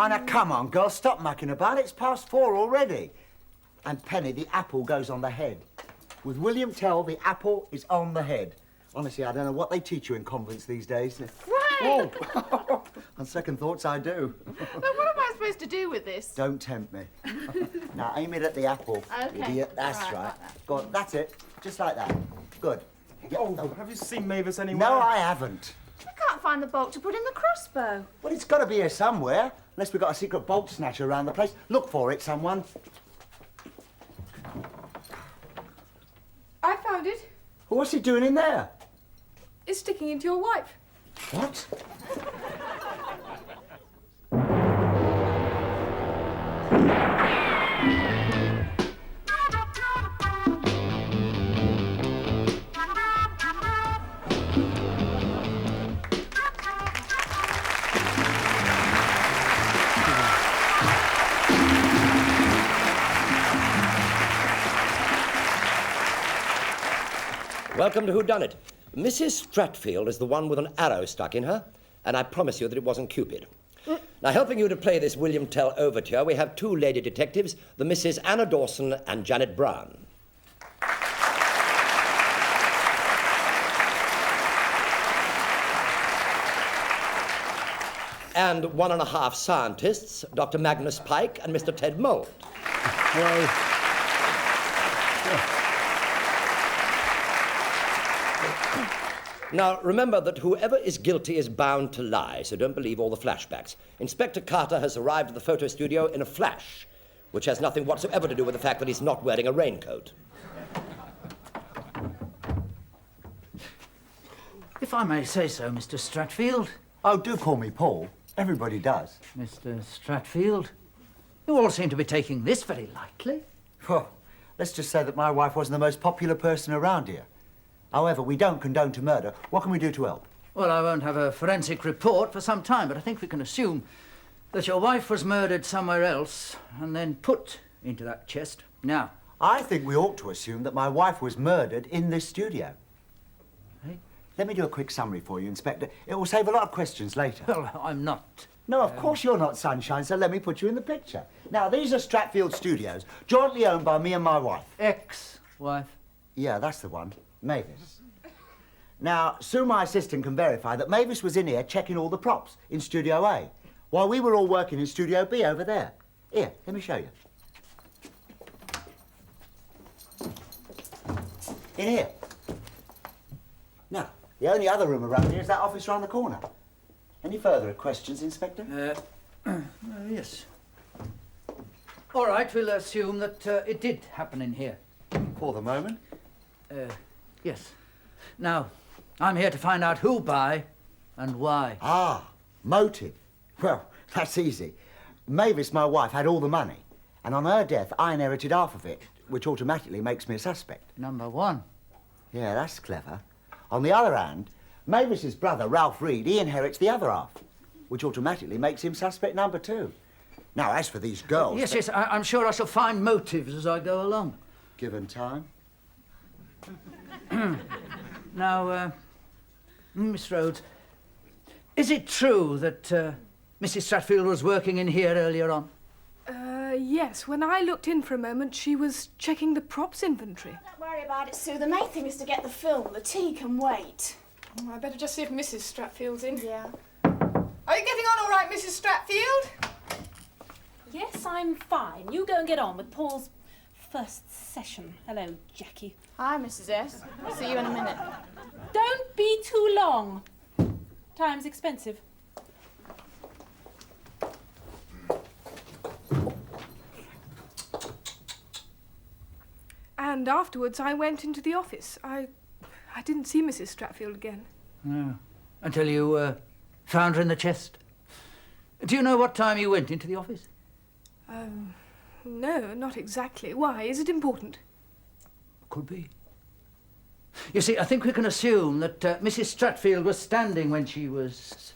Oh, now, come on, girl, stop mucking about. It's past 4 already. And Penny, the apple goes on the head. With William Tell, the apple is on the head. Honestly, I don't know what they teach you in convents these days. Right! Oh. On second thoughts, I do. But what am I supposed to do with this? Don't tempt me. Now, aim it at the apple. Okay. Idiot. That's right. Like that. Go on, that's it. Just like that. Good. Yeah. Oh, have you seen Mavis anywhere? No, I haven't. I can't find the bolt to put in the crossbow. Well, it's got to be here somewhere, unless we've got a secret bolt snatcher around the place. Look for it, someone. I found it. Well, what's he doing in there? It's sticking into your wife. What? Welcome to WHODUNNIT. Mrs. Stratfield is the one with an arrow stuck in her, and I promise you that it wasn't Cupid. Now, helping you to play this William Tell overture, we have 2 lady detectives, the Mrs. Anna Dawson and Janet Brown. And 1.5 scientists, Dr. Magnus Pike and Mr. Ted Mould. Hello. Now, remember that whoever is guilty is bound to lie, so don't believe all the flashbacks. Inspector Carter has arrived at the photo studio in a flash, which has nothing whatsoever to do with the fact that he's not wearing a raincoat. If I may say so, Mr. Stratfield. Oh, do call me Paul. Everybody does. Mr. Stratfield, you all seem to be taking this very lightly. Well, let's just say that my wife wasn't the most popular person around here. However, we don't condone to murder. What can we do to help? Well, I won't have a forensic report for some time, but I think we can assume that your wife was murdered somewhere else and then put into that chest. Now, I think we ought to assume that my wife was murdered in this studio. Hey? Let me do a quick summary for you, Inspector. It will save a lot of questions later. well, I'm not. No, of course you're not, Sunshine, so let me put you in the picture. Now, these are Stratfield Studios, jointly owned by me and my wife. Ex-wife. Yeah, that's the one. Mavis. Now, Sue, my assistant, can verify that Mavis was in here checking all the props in Studio A, while we were all working in Studio B over there. Here, let me show you. In here. Now, the only other room around here is that office round the corner. Any further questions, Inspector? Yes. All right, we'll assume that it did happen in here. For the moment. Yes. Now, I'm here to find out who by and why. Ah, motive. Well, that's easy. Mavis, my wife, had all the money. And on her death, I inherited half of it, which automatically makes me a suspect. Number 1. Yeah, that's clever. On the other hand, Mavis's brother, Ralph Reed, he inherits the other half, which automatically makes him suspect number 2. Now, as for these girls... Yes, I'm sure I shall find motives as I go along. Given time. Now, Miss Rhodes, is it true that Mrs. Stratfield was working in here earlier on? Yes. When I looked in for a moment, she was checking the props inventory. Don't worry about it, Sue. The main thing is to get the film. The tea can wait. Oh, I better just see if Mrs. Stratfield's in. Yeah. Are you getting on all right, Mrs. Stratfield? Yes, I'm fine. You go and get on with Paul's first session. Hello, Jackie. Hi, Mrs. S. I'll see you in a minute. Don't be too long. Time's expensive. And afterwards, I went into the office. I didn't see Mrs. Stratfield again. No. Until you found her in the chest. Do you know what time you went into the office? No, not exactly. Why? Is it important? Could be. You see, I think we can assume that Mrs. Stratfield was standing when she was...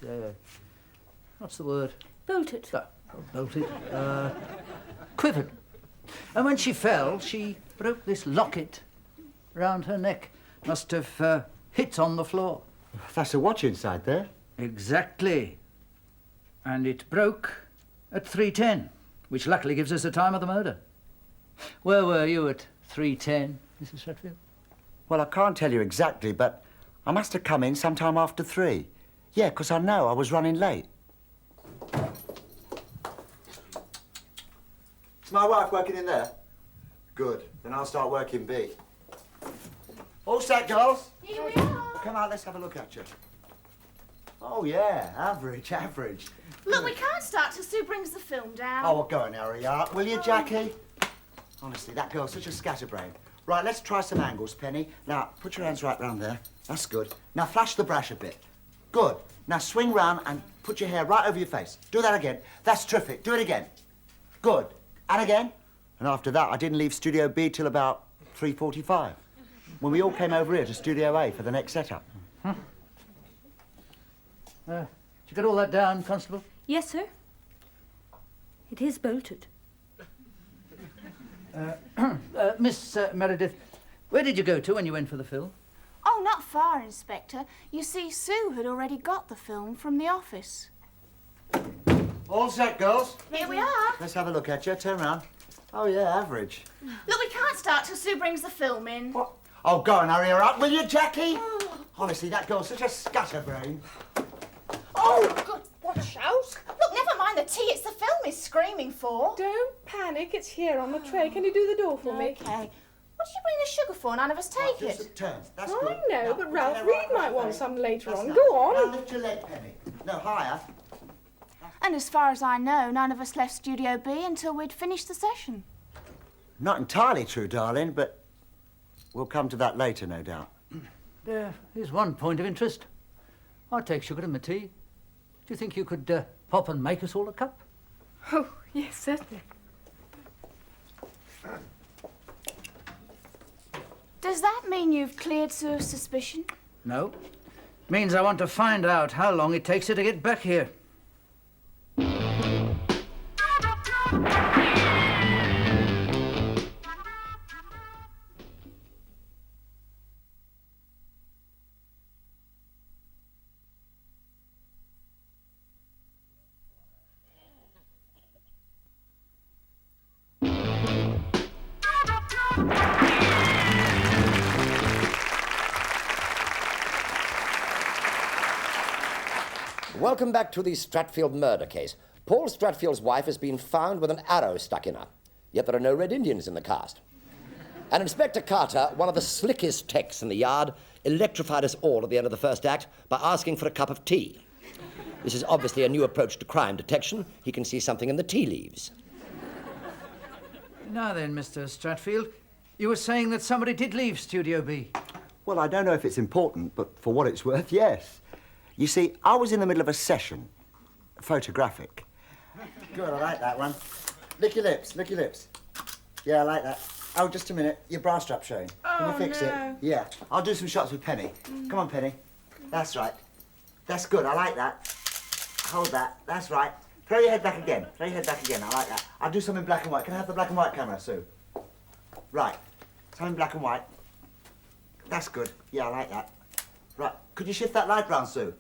what's the word? Bolted. Bolted. Quivered. And when she fell, she broke this locket round her neck. Must have hit on the floor. That's a watch inside there. Exactly. And it broke at 3:10, which luckily gives us the time of the murder. Where were you at 3:10, Mrs. Stratfield? Well, I can't tell you exactly, but I must have come in sometime after 3. Yeah, 'cause I know I was running late. Is my wife working in there? Good. Then I'll start working B. All set, girls? Here we are. Well, come on, let's have a look at you. Oh, yeah, average. Look, we can't start till Sue brings the film down. Oh, well, go and hurry up, will you, Jackie? Honestly, that girl's such a scatterbrain. Right, let's try some angles, Penny. Now, put your hands right round there. That's good. Now, flash the brush a bit. Good. Now, swing round and put your hair right over your face. Do that again. That's terrific. Do it again. Good. And again. And after that, I didn't leave Studio B till about 3:45, when we all came over here to Studio A for the next setup. Did you get all that down, Constable? Yes, sir. It is bolted. Miss Meredith, where did you go to when you went for the film? Oh, not far, Inspector. You see, Sue had already got the film from the office. All set, girls? Here we are. Let's have a look at you. Turn round. Oh, yeah, average. Look, we can't start till Sue brings the film in. What? Oh, go and hurry her up, will you, Jackie? Honestly, that girl's such a scatterbrain. Oh, good. Watch out. Look, never mind the tea. It's the film he's screaming for. Don't panic, it's here on the tray. Can you do the door for me? Okay. What did you bring the sugar for? None of us take Just it. some turns. That's I good. know, Now, but put Ralph your hair Reed right might round want there. some later That's on. nice. Go on. Now lift your leg, Penny. No, higher. And as far as I know, none of us left Studio B until we'd finished the session. Not entirely true, darling, but we'll come to that later, no doubt. There is one point of interest. I take sugar in my tea. Do you think you could pop and make us all a cup? Oh, yes, certainly. Does that mean you've cleared Sue of suspicion? No. Means I want to find out how long it takes her to get back here. Welcome back to the Stratfield murder case. Paul Stratfield's wife has been found with an arrow stuck in her, yet there are no Red Indians in the cast. And Inspector Carter, one of the slickest techs in the yard, electrified us all at the end of the first act by asking for a cup of tea. This is obviously a new approach to crime detection. He can see something in the tea leaves. Now then, Mr. Stratfield, you were saying that somebody did leave Studio B. Well, I don't know if it's important, but for what it's worth, yes. You see, I was in the middle of a session, photographic. Good, I like that one. Lick your lips, lick your lips. Yeah, I like that. Oh, just a minute, your bra strap's showing. Can you fix it? Yeah, I'll do some shots with Penny. Come on, Penny. That's right. That's good, I like that. Hold that, that's right. Throw your head back again, throw your head back again, I like that. I'll do some in black and white. Can I have the black and white camera, Sue? Right, some in black and white. That's good, yeah, I like that. Right, could you shift that light round, Sue?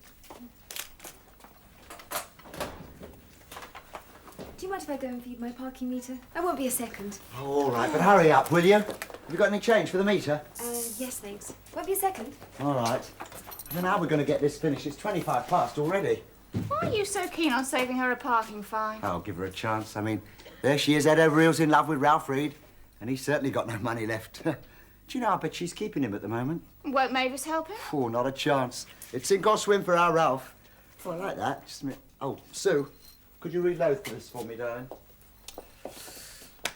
Do you mind if I go and feed my parking meter? I won't be a second. Oh, all right, but hurry up, will you? Have you got any change for the meter? Yes, thanks. Won't be a second. All right. I don't know how we're going to get this finished. It's 25 past already. Why are you so keen on saving her a parking fine? I'll give her a chance. I mean, there she is, head over heels in love with Ralph Reed, and he's certainly got no money left. Do you know, I bet she's keeping him at the moment. Won't Mavis help him? Oh, not a chance. It's sink or swim for our Ralph. Oh, I like that. Just a minute. Oh, Sue, could you reload this for me, darling?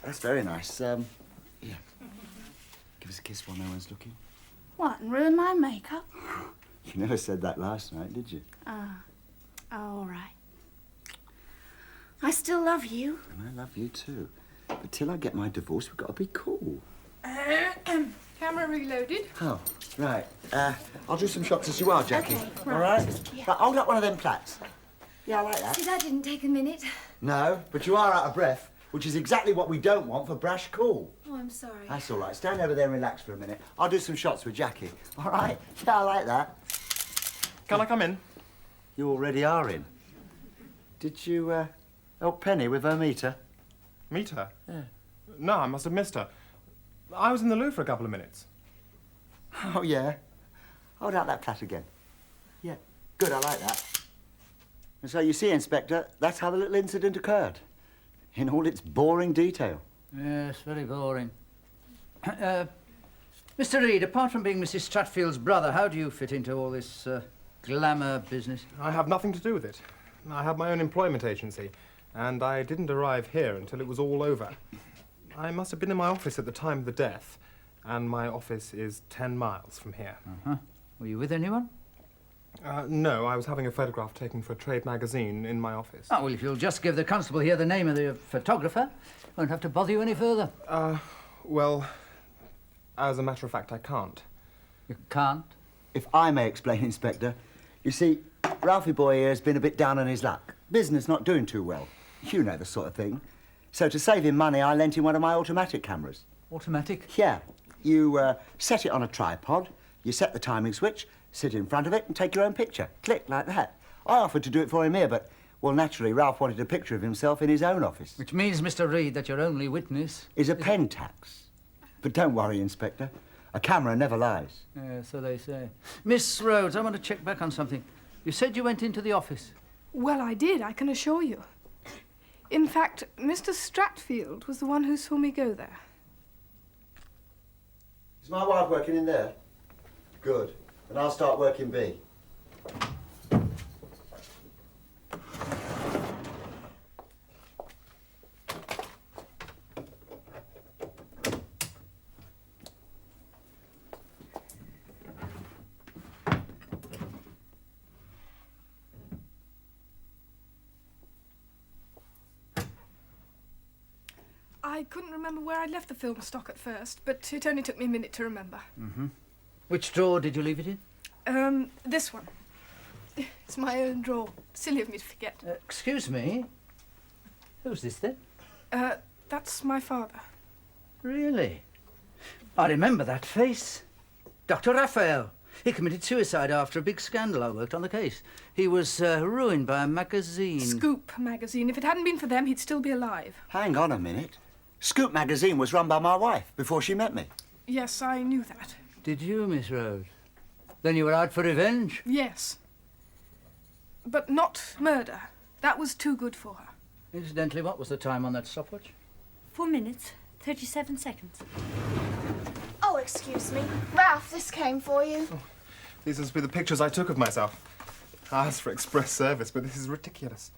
That's very nice. Yeah. Give us a kiss while no one's looking. What, and ruin my makeup? You never said that last night, did you? All right. I still love you. And I love you too. But till I get my divorce, we've got to be cool. Camera reloaded. Oh, right. I'll do some shots as you are, Jackie. Okay, All right. right? Yeah. Right, hold up one of them plats. Yeah, I like that. See, that didn't take a minute. No, but you are out of breath, which is exactly what we don't want for brash cool. Oh, I'm sorry. That's all right. Stand over there and relax for a minute. I'll do some shots with Jackie. All right? Yeah, I like that. Can I come in? You already are in. Did you Help Penny with her meter. Meet her? Yeah. No, I must have missed her. I was in the loo for a couple of minutes. Oh, yeah. Hold out that flat again. Yeah, good, I like that. And so you see, Inspector, that's how the little incident occurred. In all its boring detail. Yes, very boring. Mr. Reed, apart from being Mrs. Stratfield's brother, how do you fit into all this glamour business? I have nothing to do with it. I have my own employment agency, and I didn't arrive here until it was all over. I must have been in my office at the time of the death, and my office is 10 miles from here. Uh-huh. Were you with anyone? No, I was having a photograph taken for a trade magazine in my office. Oh, well, if you'll just give the constable here the name of the photographer, won't have to bother you any further. Well, as a matter of fact, I can't. You can't? If I may explain, Inspector, you see, Ralphie boy here has been a bit down on his luck. Business not doing too well. You know the sort of thing. So to save him money, I lent him one of my automatic cameras. Automatic? Yeah. You set it on a tripod, you set the timing switch, sit in front of it and take your own picture. Click, like that. I offered to do it for him here, but, well, naturally, Ralph wanted a picture of himself in his own office. Which means, Mr. Reed, that your only witness... Is a pen tax. But don't worry, Inspector. A camera never lies. Yeah, so they say. Miss Rhodes, I want to check back on something. You said you went into the office. Well, I did, I can assure you. In fact, Mr. Stratfield was the one who saw me go there. Is my wife working in there? Good. And I'll start working B. I couldn't remember where I'd left the film stock at first, but it only took me a minute to remember. Mm-hmm. Which drawer did you leave it in? This one. It's my own drawer. Silly of me to forget. Excuse me? Who's this, then? That's my father. Really? I remember that face. Dr. Raphael. He committed suicide after a big scandal. I worked on the case. He was ruined by a magazine. Scoop magazine. If it hadn't been for them, he'd still be alive. Hang on a minute. Scoop magazine was run by my wife before she met me. Yes, I knew that. Did you, Miss Rhodes? Then you were out for revenge? Yes. But not murder. That was too good for her. Incidentally, what was the time on that stopwatch? 4 minutes, 37 seconds. Oh, excuse me. Ralph, this came for you. Oh, these must be the pictures I took of myself. I asked for express service, but this is ridiculous.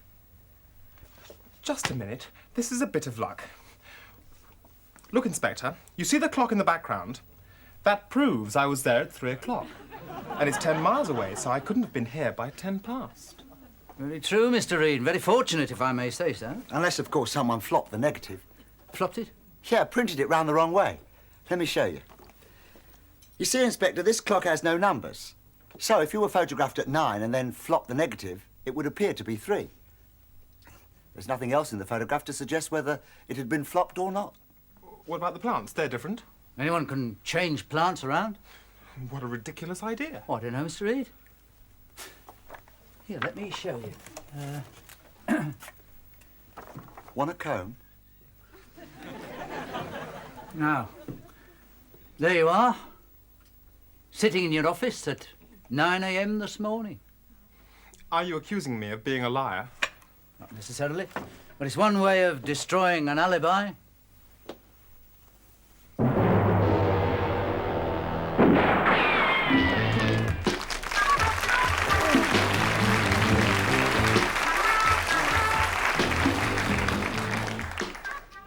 Just a minute. This is a bit of luck. Look, Inspector, you see the clock in the background? That proves I was there at 3 o'clock. And it's 10 miles away, so I couldn't have been here by 10 past. Very true, Mr. Reed. Very fortunate, if I may say so. Unless, of course, someone flopped the negative. Flopped it? Yeah, printed it round the wrong way. Let me show you. You see, Inspector, this clock has no numbers. So if you were photographed at 9 and then flopped the negative, it would appear to be 3. There's nothing else in the photograph to suggest whether it had been flopped or not. What about the plants? They're different. Anyone can change plants around? What a ridiculous idea. Oh, I don't know, Mr. Reed. Here, let me show you. Want a comb? Now, there you are, sitting in your office at 9 a.m. this morning. Are you accusing me of being a liar? Not necessarily, but it's one way of destroying an alibi.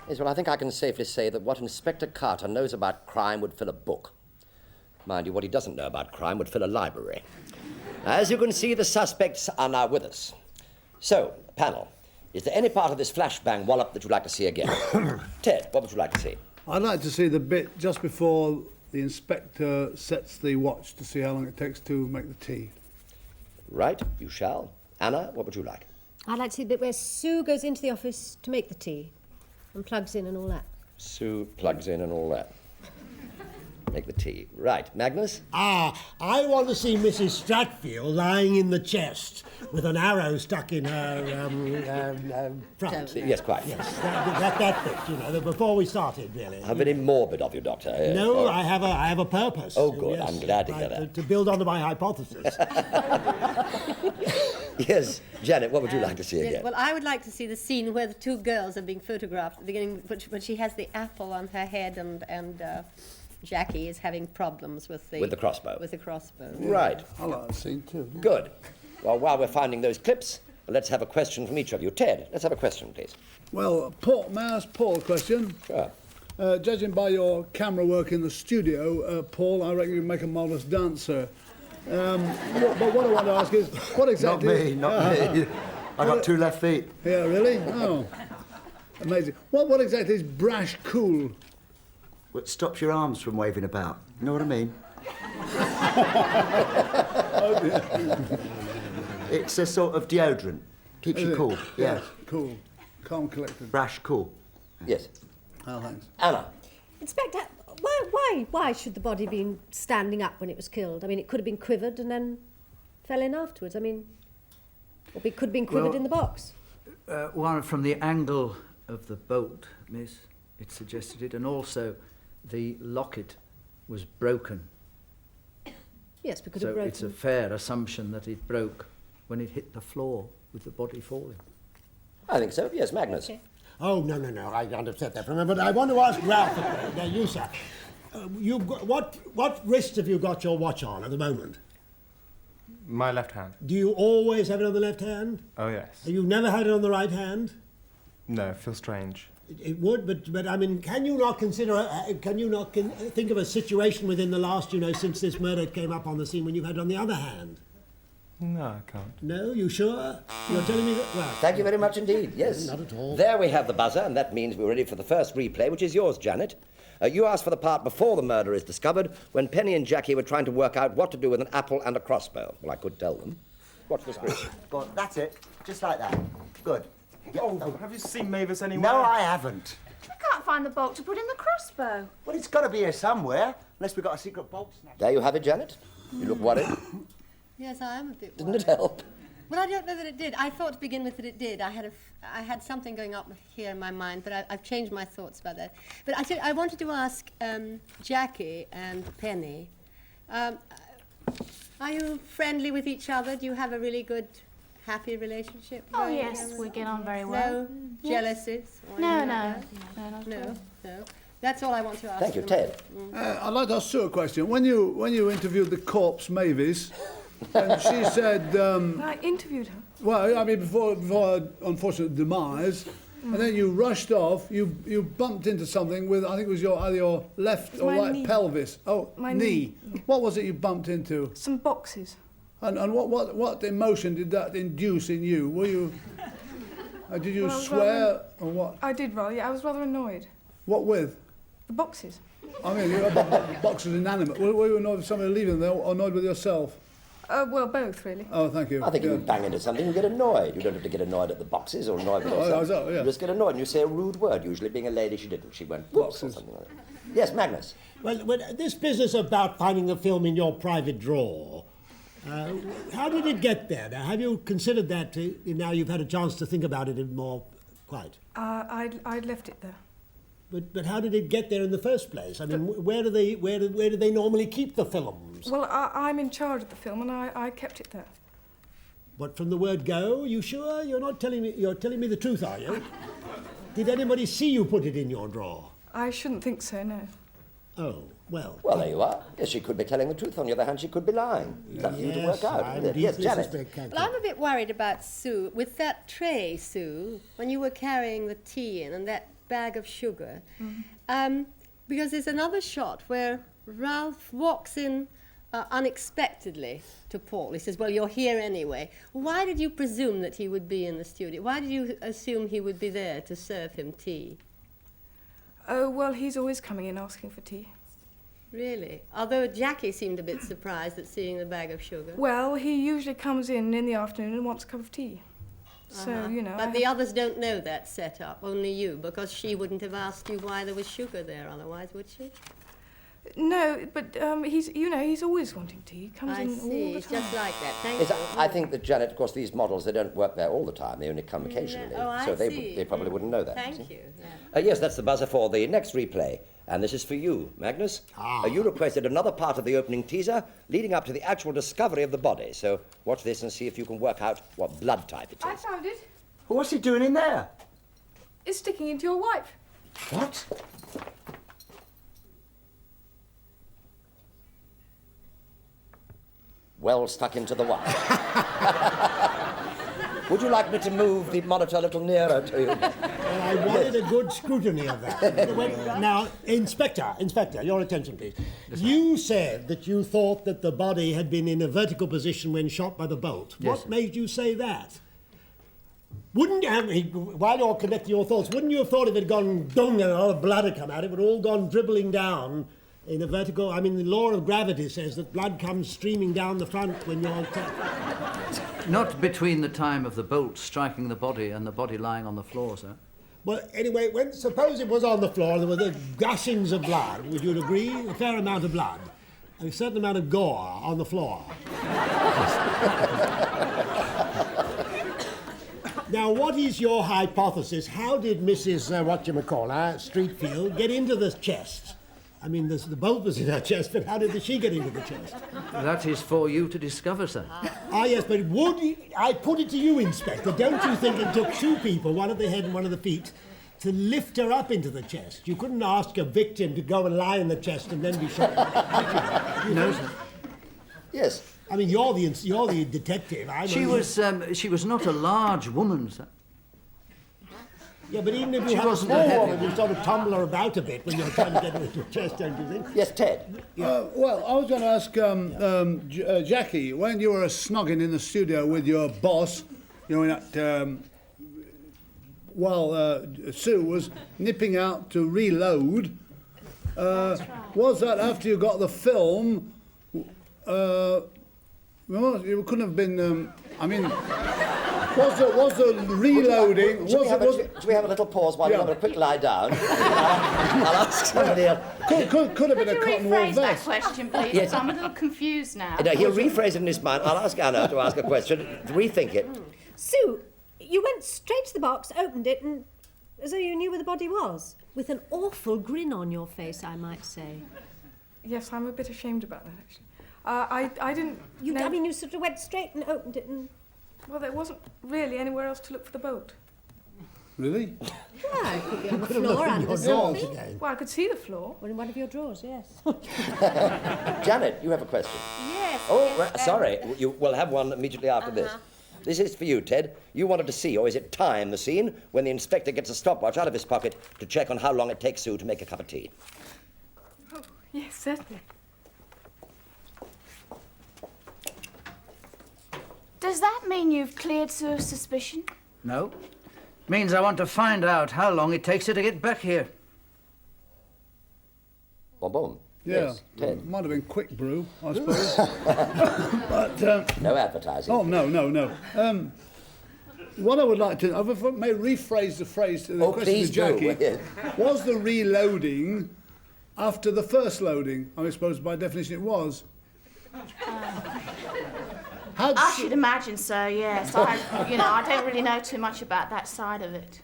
Yes, well, I think I can safely say that what Inspector Carter knows about crime would fill a book. Mind you, what he doesn't know about crime would fill a library. As you can see, the suspects are now with us. So, panel, is there any part of this flashbang wallop that you'd like to see again? Ted, what would you like to see? I'd like to see the bit just before the inspector sets the watch to see how long it takes to make the tea. Right, you shall. Anna, what would you like? I'd like to see the bit where Sue goes into the office to make the tea and plugs in and all that. Sue plugs in and all that. make the tea. Right, Magnus? I want to see Mrs. Stratfield lying in the chest with an arrow stuck in her front. Yes, quite. Yes, that bit, you know, before we started, really. How very morbid of you, Doctor. Yes. No, I have a purpose. Oh, good. Yes, I'm glad to hear that. To build on my hypothesis. Yes, Janet, what would you like to see again? Well, I would like to see the scene where the two girls are being photographed at the beginning, when she has the apple on her head and Jackie is having problems with the crossbow. With the crossbow. Right. I like that scene too. Good. Well, while we're finding those clips, let's have a question from each of you. Ted, let's have a question, please. Well, Paul, may I ask Paul a question? Sure. Judging by your camera work in the studio, Paul, I reckon you make a marvellous dancer. But what I want to ask is, what exactly... Not me. I got 2 left feet. Yeah, really? Oh, amazing. What exactly is brash cool? What stops your arms from waving about? You know what I mean? Oh, dear. It's a sort of deodorant. Keeps Is you it? cool. Yeah. Cool. Calm, collected. Brash cool. Yes. Oh, thanks. Anna. Inspector, why should the body been standing up when it was killed? I mean, it could have been quivered and then fell in afterwards. I mean, or it could have been quivered in the box. One, from the angle of the bolt, miss, it suggested it, and also the locket was broken. Yes, because So it broke. it's a fair assumption that it broke when it hit the floor with the body falling. I think so. Yes, Magnus. Okay. Oh, no, I understand that from him. But I want to ask Ralph, now you, sir, what wrist have you got your watch on at the moment? My left hand. Do you always have it on the left hand? Oh, yes. You've never had it on the right hand? No, it feels strange. It would, but I mean, can you not consider, think of a situation within the last, since this murder came up on the scene when you've had it on the other hand? No, I can't. No, you sure? You're telling me that, well... Thank you very much indeed, yes. Not at all. There we have the buzzer, and that means we're ready for the first replay, which is yours, Janet. You asked for the part before the murder is discovered, when Penny and Jackie were trying to work out what to do with an apple and a crossbow. Well, I could tell them. Watch the screen. Go on, that's it. Just like that. Good. Oh, have you seen Mavis anywhere? No, I haven't. I can't find the bolt to put in the crossbow. Well, it's got to be here somewhere, unless we've got a secret bolt snap. There you have it, Janet. You look worried. Yes, I am a bit Didn't it help? Well, I don't know that it did. I thought to begin with that it did. I had something going up here in my mind, but I've changed my thoughts about that. But I wanted to ask Jackie and Penny, are you friendly with each other? Do you have a really good, happy relationship? Oh, yes, we get on very well. No jealousies? or No, anything no. like that? No, not at all. No. That's all I want to ask. Thank you, them. Ted. I'd like to ask Sue a question. When you interviewed the corpse, Mavis, and she said... I interviewed her. Well, I mean, before her unfortunate demise, and then you rushed off, you bumped into something with, I think it was either your left or my right knee. pelvis. Oh, My knee. knee. What was it you bumped into? Some boxes. And what emotion did that induce in you? Were you... did you Well, swear, or what? I did rather, yeah, I was rather annoyed. What with? The boxes. I mean, boxes inanimate. Were you annoyed with somebody leaving them or annoyed with yourself? Well, both, really. Oh, thank you. I think if you bang into something, you get annoyed. You don't have to get annoyed at the boxes or annoyed with yourself. yeah. You just get annoyed and you say a rude word. Usually, being a lady, she didn't. She went, whoops, or something like that. Yes, Magnus. Well, this business about finding the film in your private drawer, how did it get there? Now, have you considered that now you've had a chance to think about it more quite? I'd left it there. But how did it get there in the first place? I mean, where do they normally keep the films? Well, I'm in charge of the film, and I kept it there. What, from the word go? You sure? You're not telling me... You're telling me the truth, are you? Did anybody see you put it in your drawer? I shouldn't think so, no. Oh, well... Well, there you are. Yes, she could be telling the truth. On the other hand, she could be lying. It's up to you to work out, isn't it? Yes, Janet. Well, I'm a bit worried about Sue. With that tray, Sue, when you were carrying the tea in and that bag of sugar, because there's another shot where Ralph walks in unexpectedly to Paul. He says, well, you're here anyway. Why did you presume that he would be in the studio? Why did you assume he would be there to serve him tea? Oh, well, he's always coming in asking for tea. Really? Although Jackie seemed a bit surprised at seeing the bag of sugar. Well, he usually comes in the afternoon and wants a cup of tea. So, But the others don't know that setup, only you, because she wouldn't have asked you why there was sugar there otherwise, would she? No, but he's always wanting tea. He comes in all the It's time. just like that. Thank Yes, you. I think that, Janet, of course, these models, they don't work there all the time. They only come occasionally. Oh, I so see. they probably wouldn't know that. Thank see? you. Yeah. Yes, that's the buzzer for the next replay. And this is for you, Magnus. You requested another part of the opening teaser leading up to the actual discovery of the body. So watch this and see if you can work out what blood type it is. I found it. Well, what's he doing in there? It's sticking into your wife. What? Well stuck into the wire. Would you like me to move the monitor a little nearer to you? Well, I wanted a good scrutiny of that. Now, Inspector, your attention, please. You said that you thought that the body had been in a vertical position when shot by the bolt. Yes, What sir. made you say that? Wouldn't while you're collecting your thoughts, wouldn't you have thought if it had gone dung and a lot of blood had come out, it would have all gone dribbling down in a vertical... I mean, the law of gravity says that blood comes streaming down the front when you're... Not between the time of the bolt striking the body and the body lying on the floor, sir. Well, anyway, suppose it was on the floor and there were the gushings of blood, would you agree? A fair amount of blood. A certain amount of gore on the floor. Now, what is your hypothesis? How did Mrs. Streatfield get into the chest? I mean, the bolt was in her chest, but how did she get into the chest? That is for you to discover, sir. Yes, but I put it to you, Inspector, don't you think it took two people, one at the head and one at the feet, to lift her up into the chest? You couldn't ask a victim to go and lie in the chest and then be shot. No, sir. Yes. I mean, you're the detective. She was not a large woman, sir. Yeah, but even if She you have a wasn't small a heavy woman, you sort of tumble her about a bit when you're trying to get her into the chest, don't you think? Yes, Ted. Well, I was going to ask Jackie, when you were snogging in the studio with your boss, you know, while Sue was nipping out to reload, was that after you got the film? Well, it couldn't have been. I mean, was the reloading? Should we have a little pause while you have a quick lie down? I'll ask somebody else. Could have been a cotton wool Rephrase that vest. question, please. Yes. I'm a little confused now. No, he'll rephrase it in his mind. I'll ask Anna to ask a question, rethink it. Sue, you went straight to the box, opened it, and as though you knew where the body was, with an awful grin on your face, I might say. Yes, I'm a bit ashamed about that, actually. I didn't... I mean, you sort of went straight and opened it and... Well, there wasn't really anywhere else to look for the bolt. Really? Yeah, it could be on the Could have floor looked in under your something. drawers again. Well, I could see the floor. Or in one of your drawers, yes. Janet, you have a question. Yes. Oh, yes, right, sorry. You will have one immediately after this. This is for you, Ted. You wanted to see, or is it time, the scene when the inspector gets a stopwatch out of his pocket to check on how long it takes Sue to make a cup of tea. Oh, yes, certainly. Does that mean you've cleared Sue of suspicion? No. Means I want to find out how long it takes her to get back here. Boom, boom. Yeah. Yes, Ted. Might have been quick brew, I suppose. But No advertising. oh no. What I would like to, if I may rephrase the phrase to the question please to Jackie. do. Was the reloading after the first loading? I suppose by definition it was. I should imagine so, yes. I don't really know too much about that side of it.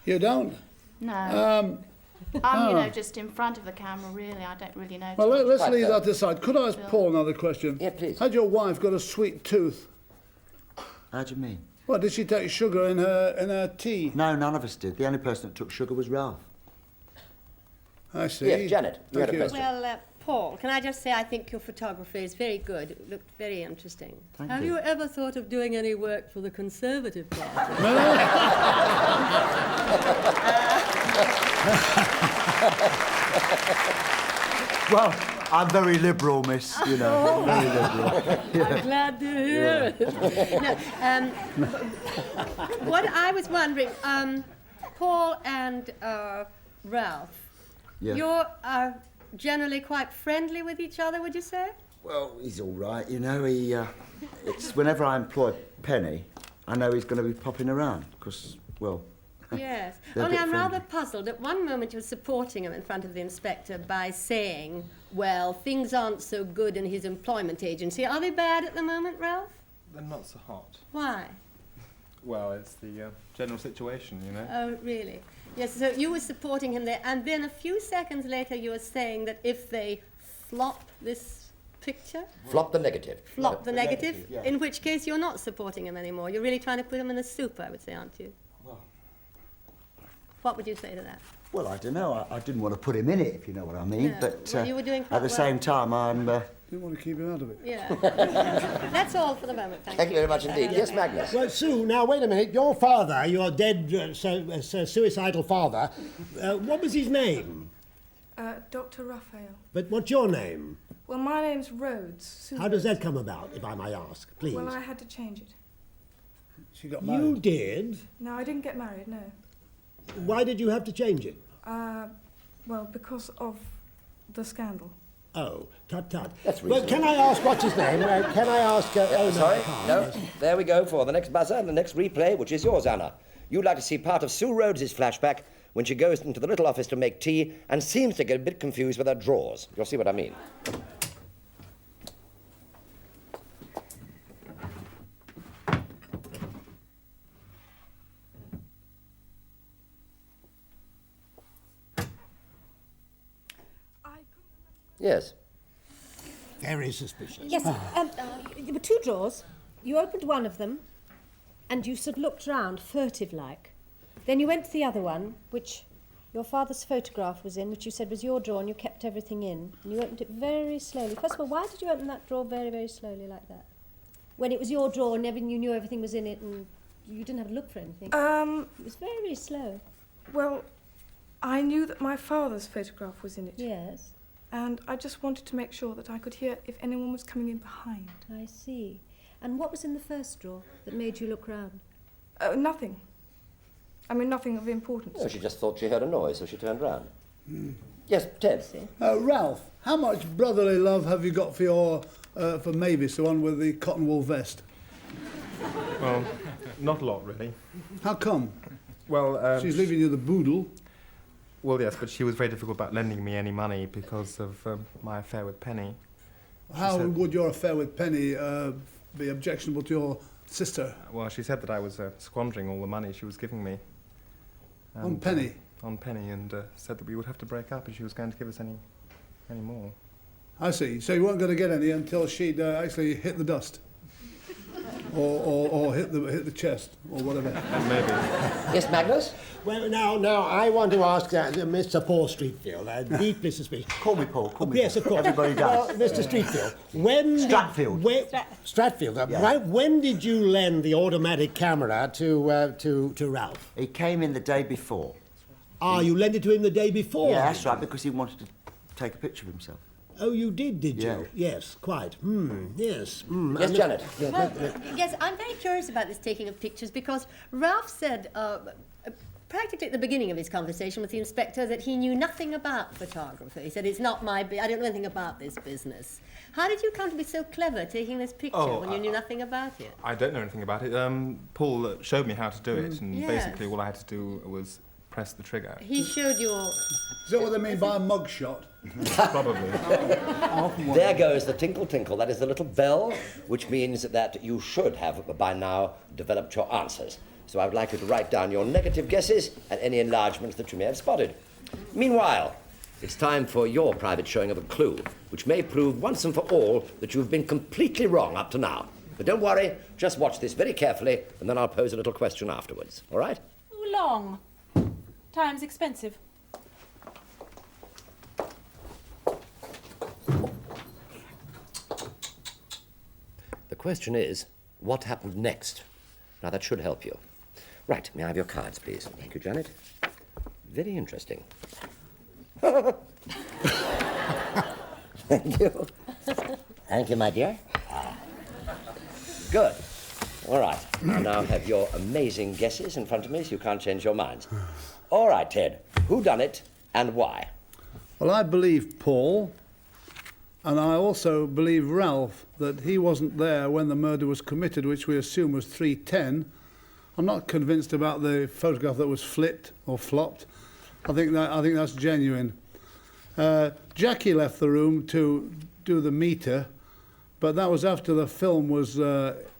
You don't? No. I'm, just in front of the camera, really. I don't really know Well, too much. let's leave that aside. Could I ask Paul another question? Yeah, please. Had your wife got a sweet tooth? How do you mean? Well, did she take sugar in her tea? No, none of us did. The only person that took sugar was Ralph. I see. Yes, Janet, you had a Thank question. Well, Paul, can I just say I think your photography is very good. It looked very interesting. Thank you. Ever thought of doing any work for the Conservative Party? Well, I'm very liberal, miss, you know. Very liberal. I'm glad to hear it. No, what I was wondering, Paul and Ralph, Yeah. you're generally quite friendly with each other, would you say? Well, he's all right, you know. It's whenever I employ Penny, I know he's going to be popping around because, well, Yes. They're a Only bit I'm rather friendly. puzzled. At one moment you were supporting him in front of the inspector by saying, well, things aren't so good in his employment agency. Are they bad at the moment, Ralph? They're not so hot. Why? Well, it's the general situation, you know. Oh, really? Yes, so you were supporting him there, and then a few seconds later you were saying that if they flop this picture, Flop the negative. flop the negative, negative, yeah. in which case you're not supporting him anymore. You're really trying to put him in the soup, I would say, aren't you? Well. What would you say to that? Well, I don't know. I didn't want to put him in it, if you know what I mean. No. But Well, you were doing quite at the well. same time, I'm... You want to keep him out of it? Yeah. That's all for the moment, thank you. Thank you very much indeed. Yes, Magnus? Well, Sue, now wait a minute. Your father, your dead, suicidal father, what was his name? Dr. Raphael. But what's your name? Well, my name's Rhodes. Sue How does Rhodes. that come about, if I may ask, please? Well, I had to change it. She got married. You did? No, I didn't get married, no. Why did you have to change it? Well, because of the scandal. Oh, tut. That's Well, reasonable. can I ask what's his name? Can I ask... oh, Sorry? I can't. No. There we go for the next buzzer and the next replay, which is yours, Anna. You'd like to see part of Sue Rhodes' flashback when she goes into the little office to make tea and seems to get a bit confused with her drawers. You'll see what I mean. Yes. Very suspicious. Yes, there were two drawers. You opened one of them, and you sort of looked round, furtive-like. Then you went to the other one, which your father's photograph was in, which you said was your drawer, and you kept everything in. And you opened it very slowly. First of all, why did you open that drawer very, very slowly like that? When it was your drawer and you knew everything was in it, and you didn't have to look for anything. It was very slow. Well, I knew that my father's photograph was in it. Yes. And I just wanted to make sure that I could hear if anyone was coming in behind. I see. And what was in the first drawer that made you look round? Nothing. I mean, nothing of importance. Oh, she just thought she heard a noise, so she turned round. Yes, Ted. Ralph, how much brotherly love have you got for your for Mavis, the one with the cotton wool vest? Well, not a lot, really. How come? Well, She's leaving you the boodle. Well, yes, but she was very difficult about lending me any money because of my affair with Penny. How would your affair with Penny be objectionable to your sister? Well, she said that I was squandering all the money she was giving me. On Penny? On Penny, and said that we would have to break up if she was going to give us any more. I see. So you weren't going to get any until she'd actually hit the dust, or hit the chest, or whatever. Maybe. Yes, Magnus? Well, now, I want to ask Mr. Paul Streatfield, deeply suspicious. Call me Paul, call me Yes, Paul. of course. Everybody does. Well, Mr. Streatfield, when... Stratfield. Stratfield. Yeah. Right, when did you lend the automatic camera to Ralph? He came in the day before. Ah, you lent it to him the day before? Yeah, that's right, because he wanted to take a picture of himself. Oh, you did Yeah. you? Yes, quite. Yes. Yes, Janet. Well, yes, I'm very curious about this taking of pictures because Ralph said practically at the beginning of his conversation with the inspector that he knew nothing about photography. He said, it's not my... I don't know anything about this business. How did you come to be so clever taking this picture when you knew nothing about it? I don't know anything about it. Paul showed me how to do it, and Yes. basically all I had to do was press the trigger. He showed you all... Is that what they mean by a mug shot? Probably. There goes the tinkle tinkle. That is the little bell, which means that you should have by now developed your answers. So I would like you to write down your negative guesses and any enlargements that you may have spotted. Meanwhile, it's time for your private showing of a clue, which may prove once and for all that you've been completely wrong up to now. But don't worry, just watch this very carefully, and then I'll pose a little question afterwards. All right? Long. Time's expensive. The question is, what happened next? Now, that should help you. Right, may I have your cards, please? Thank you, Janet. Very interesting. Thank you. Thank you, my dear. Good. All right, I now have your amazing guesses in front of me, so you can't change your minds. All right, Ted, who done it and why? Well, I believe Paul, and I also believe Ralph, that he wasn't there when the murder was committed, which we assume was 3:10, I'm not convinced about the photograph that was flipped or flopped. I think that's genuine. Jackie left the room to do the meter, but that was after the film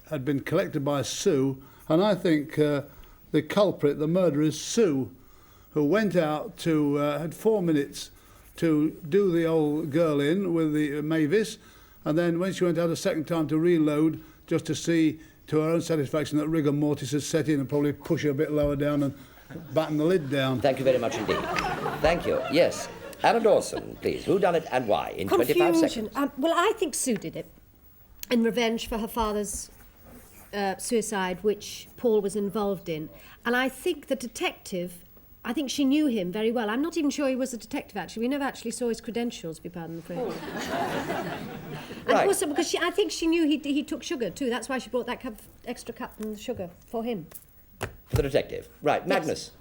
had been collected by Sue, and I think the culprit, the murderer, is Sue, who went out to had 4 minutes to do the old girl in with the Mavis, and then when she went out a second time to reload, just to see to her own satisfaction that rigor mortis had set in and probably push her a bit lower down and batten the lid down. Thank you very much indeed. Thank you. Yes. Anna Dawson, please. Who done it and why? In 25 seconds. Well, I think Sue did it in revenge for her father's suicide, which Paul was involved in. And I think the detective, I think she knew him very well. I'm not even sure he was a detective, actually. We never actually saw his credentials, if you pardon the phrase. And Right. also because I think she knew he took sugar, too. That's why she brought that extra cup of sugar for him. For the detective. Right. Magnus.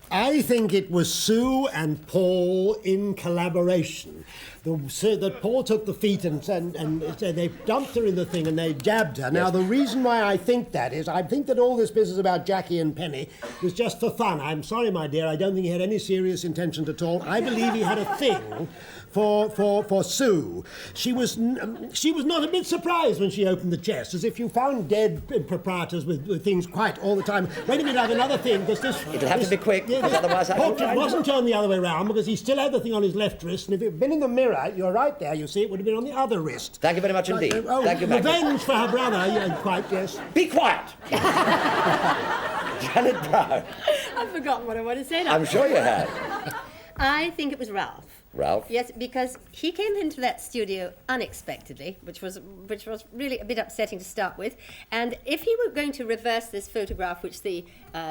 I think it was Sue and Paul in collaboration. That Paul took the feet and they dumped her in the thing and they jabbed her. Yes. Now, the reason why I think that is I think that all this business about Jackie and Penny was just for fun. I'm sorry, my dear, I don't think he had any serious intentions at all. I believe he had a thing for Sue. She was not a bit surprised when she opened the chest, as if you found dead proprietors with things quite all the time. Wait a minute, I have another thing, because this... It'll have to be quick, because otherwise I... Portrait wasn't turned the other way round, because he still had the thing on his left wrist, and if it had been in the mirror, you're right there, you see, it would have been on the other wrist. Thank you very much indeed. Thank you, Magnus. Revenge for her brother, quite, yes. Be quiet! Janet Brown. I've forgotten what I want to say now. I'm sure you have. I think it was Ralph. Ralph? Yes, because he came into that studio unexpectedly, which was really a bit upsetting to start with. And if he were going to reverse this photograph, which the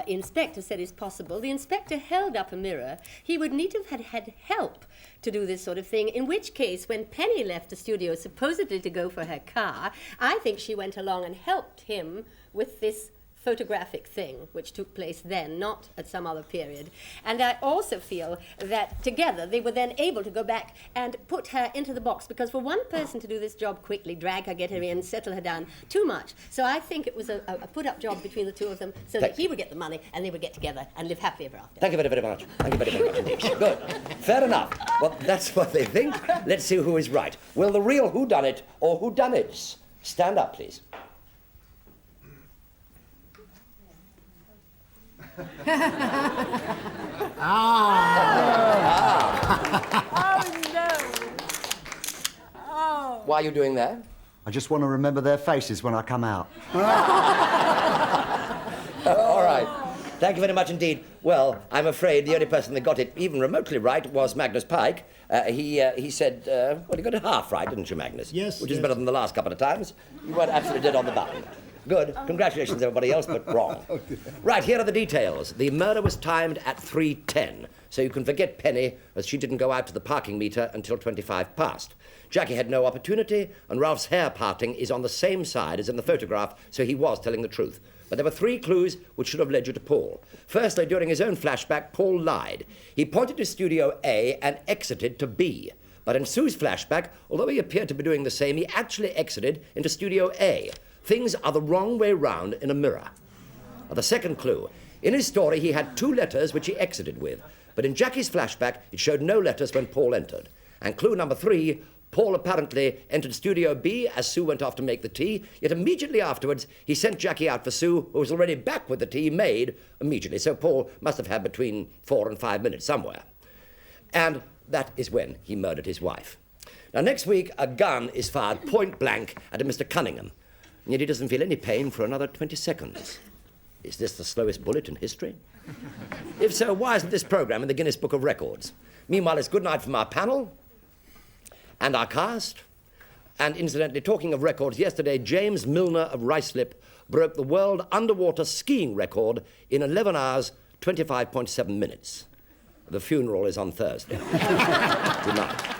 inspector said is possible, the inspector held up a mirror. He would need to have had help to do this sort of thing, in which case, when Penny left the studio supposedly to go for her car, I think she went along and helped him with this photographic thing, which took place then, not at some other period. And I also feel that together they were then able to go back and put her into the box, because for one person to do this job quickly, drag her, get her in, settle her down, too much. So I think it was a put-up job between the two of them, so that he would get the money and they would get together and live happily ever after. Thank you very, very much. Thank you very, very much indeed. Good. Fair enough. Well, that's what they think. Let's see who is right. Will the real whodunit or whodunits stand up, please? Why are you doing that? I just want to remember their faces when I come out. All right. Thank you very much indeed. Well, I'm afraid the only person that got it even remotely right was Magnus Pike. He said, well, you got it half right, didn't you, Magnus? Yes. Which is better than the last couple of times. You weren't absolutely dead on the button. Good. Congratulations, everybody else, but wrong. Right, here are the details. The murder was timed at 3:10, so you can forget Penny, as she didn't go out to the parking meter until 25 past. Jackie had no opportunity, and Ralph's hair parting is on the same side as in the photograph, so he was telling the truth. But there were 3 clues which should have led you to Paul. Firstly, during his own flashback, Paul lied. He pointed to Studio A and exited to B. But in Sue's flashback, although he appeared to be doing the same, he actually exited into Studio A. Things are the wrong way round in a mirror. The second clue. In his story, he had 2 letters which he exited with. But in Jackie's flashback, it showed no letters when Paul entered. And clue number 3, Paul apparently entered Studio B as Sue went off to make the tea, yet immediately afterwards, he sent Jackie out for Sue, who was already back with the tea made immediately. So Paul must have had between 4 and 5 minutes somewhere. And that is when he murdered his wife. Now, next week, a gun is fired point blank at Mr. Cunningham. And yet he doesn't feel any pain for another 20 seconds. Is this the slowest bullet in history? If so, why isn't this programme in the Guinness Book of Records? Meanwhile, it's good night from our panel and our cast. And incidentally, talking of records, yesterday, James Milner of Ruislip broke the world underwater skiing record in 11 hours, 25.7 minutes. The funeral is on Thursday. Good night.